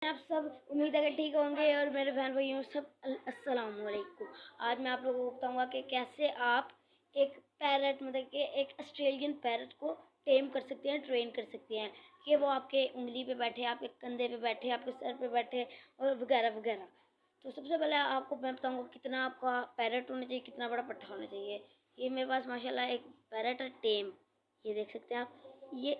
आप सब उम्मीद है कि ठीक होंगे और मेरे बहन भाइयों सब अस्सलाम वालेकुम। आज मैं आप लोगों को बताऊंगा कि कैसे आप एक पैरट मतलब कि एक ऑस्ट्रेलियन पैरट को टेम कर सकते हैं, ट्रेन कर सकते हैं कि वो आपके उंगली पे बैठे, आपके कंधे पे बैठे, आपके सर पे बैठे और वगैरह वगैरह। तो सबसे पहले आपको मैं बताऊँगा कितना आपका पैरट होना चाहिए, कितना बड़ा पट्ठा होना चाहिए। ये मेरे पास माशाल्लाह एक पैरट है टेम, ये देख सकते हैं आप। ये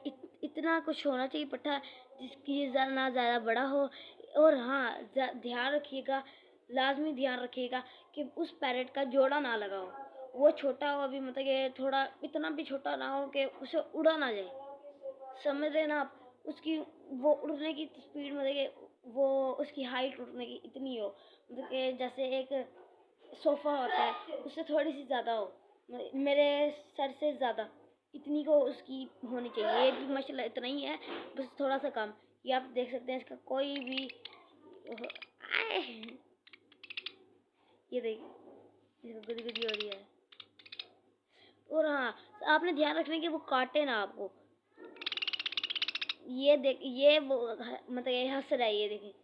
इतना कुछ होना चाहिए पट्ठा जिसकी ना ज़्यादा बड़ा हो। और हाँ, ध्यान रखिएगा, लाजमी ध्यान रखिएगा कि उस पैरेट का जोड़ा ना लगा हो। वो छोटा हो अभी मतलब कि थोड़ा इतना भी छोटा ना हो कि उसे उड़ा ना जाए, समझ रहे ना आप। उसकी वो उड़ने की स्पीड मतलब कि वो उसकी हाइट उड़ने की इतनी हो मतलब कि जैसे एक सोफ़ा होता है उससे थोड़ी सी ज़्यादा हो, मेरे सर से ज़्यादा इतनी को उसकी होनी चाहिए। ये भी माशाल्लाह इतना ही है, बस थोड़ा सा कम। ये आप देख सकते हैं इसका कोई भी ये देखिए इसको गुदी गुदी हो रही है। और हाँ, आपने ध्यान रखना कि वो काटे ना आपको। ये देख ये वो मतलब ये हंस रहा है, ये देखिए।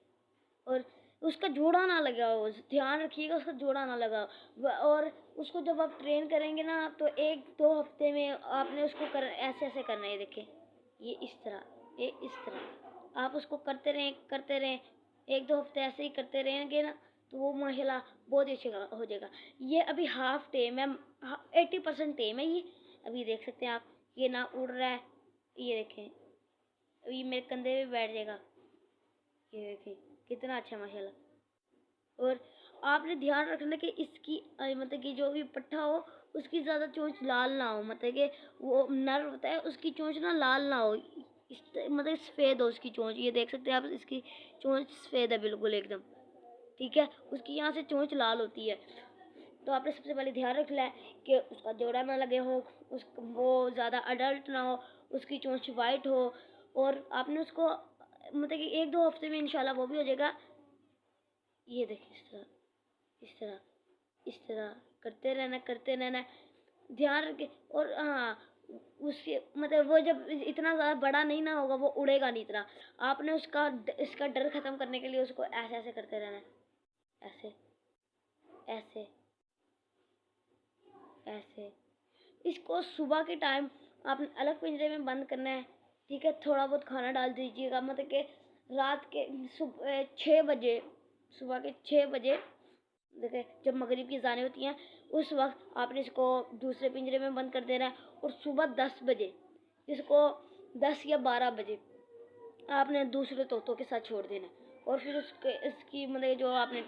और उसका जोड़ा ना लगा हो, ध्यान रखिएगा उसका जोड़ा ना लगा हो। और उसको जब आप ट्रेन करेंगे ना तो 1-2 हफ्ते में आपने उसको ऐसे ऐसे करना है, देखिए ये इस तरह, ये इस तरह आप उसको करते रहें 1-2 हफ्ते ऐसे ही करते रहेंगे ना तो वो माशाल्लाह बहुत ही अच्छा हो जाएगा। ये अभी हाफ टेम है, 80% टेम है ये। अभी देख सकते हैं आप, ये ना उड़ रहा है, ये देखें अभी मेरे कंधे पे बैठ जाएगा, ये देखिए कितना अच्छा माशाल्लाह। और आपने ध्यान रखना कि इसकी मतलब कि जो भी पट्ठा हो उसकी ज़्यादा चोंच लाल ना हो, मतलब कि वो नर होता है उसकी चोंच ना लाल ना हो, मतलब सफ़ेद हो उसकी चोंच। ये देख सकते हैं आप, इसकी चोंच सफ़ेद है बिल्कुल एकदम, ठीक है। उसकी यहाँ से चोंच लाल होती है। तो आपने सबसे पहले ध्यान रखना है कि उसका जोड़ा ना लगे हो, वो ज़्यादा अडल्ट ना हो, उसकी चोंच वाइट हो। और आपने उसको मतलब कि 1-2 हफ्ते में इंशाल्लाह वो भी हो जाएगा। ये देखिए इस तरह इस तरह इस तरह करते रहना, ध्यान रखें। और हाँ, उसके मतलब वो जब इतना ज़्यादा बड़ा नहीं ना होगा वो उड़ेगा नहीं इतना। आपने उसका इसका डर ख़त्म करने के लिए उसको ऐसे ऐसे करते रहना है, ऐसे ऐसे ऐसे। इसको सुबह के टाइम आपने अलग पिंजरे में बंद करना है, ठीक है। थोड़ा बहुत खाना डाल दीजिएगा, मतलब कि रात के 6 बजे, सुबह के 6 बजे देखिए जब मगरिब की अज़ानें होती हैं उस वक्त आपने इसको दूसरे पिंजरे में बंद कर देना है। और सुबह 10 बजे इसको 10 या 12 बजे आपने दूसरे तोतों के साथ छोड़ देना है। और फिर उसके इसकी मतलब जो आपने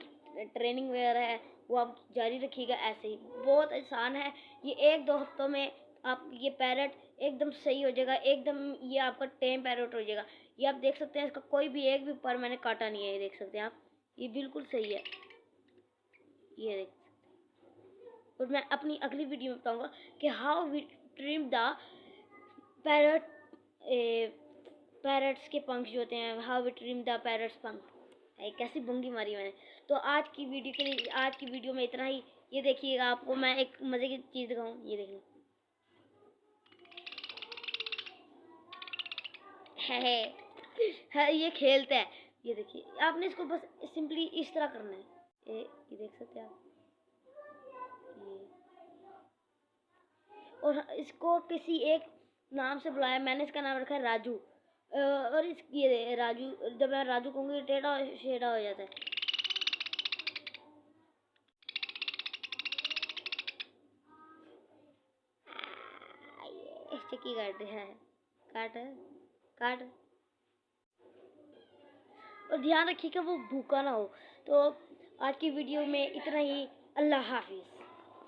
ट्रेनिंग वगैरह है वो आप जारी रखिएगा ऐसे ही। बहुत आसान है ये, 1-2 हफ्तों में आप ये पैरट एकदम सही हो जाएगा, एकदम ये आपका टेम पैरट हो जाएगा। ये आप देख सकते हैं इसका कोई भी एक भी पर मैंने काटा नहीं है, ये देख सकते हैं आप, ये बिल्कुल सही है, ये देख। और मैं अपनी अगली वीडियो में बताऊंगा कि how we trim the parrot, parrots के पंख जो होते हैं, how we trim the parrots पंख। कैसी बंगी मारी मैंने। तो आज की वीडियो के लिए, आज की वीडियो में इतना ही। ये देखिएगा, आपको मैं एक मज़े की चीज़ दिखाऊं, ये देख लो है ये खेलता है। ये देखिए आपने इसको बस सिंपली इस तरह करना है, ये देख सकते हैं आप, ये। और इसको किसी एक नाम से बुलाया, मैंने इसका नाम रखा है राजू। और इस ये राजू, जब मैं राजू कहूँगी टेढ़ा शेढ़ा हो जाता है। चक्की काट है, काट काट। और ध्यान रखिएगा वो भूखा ना हो। तो आज की वीडियो में इतना ही। अल्लाह हाफिज़।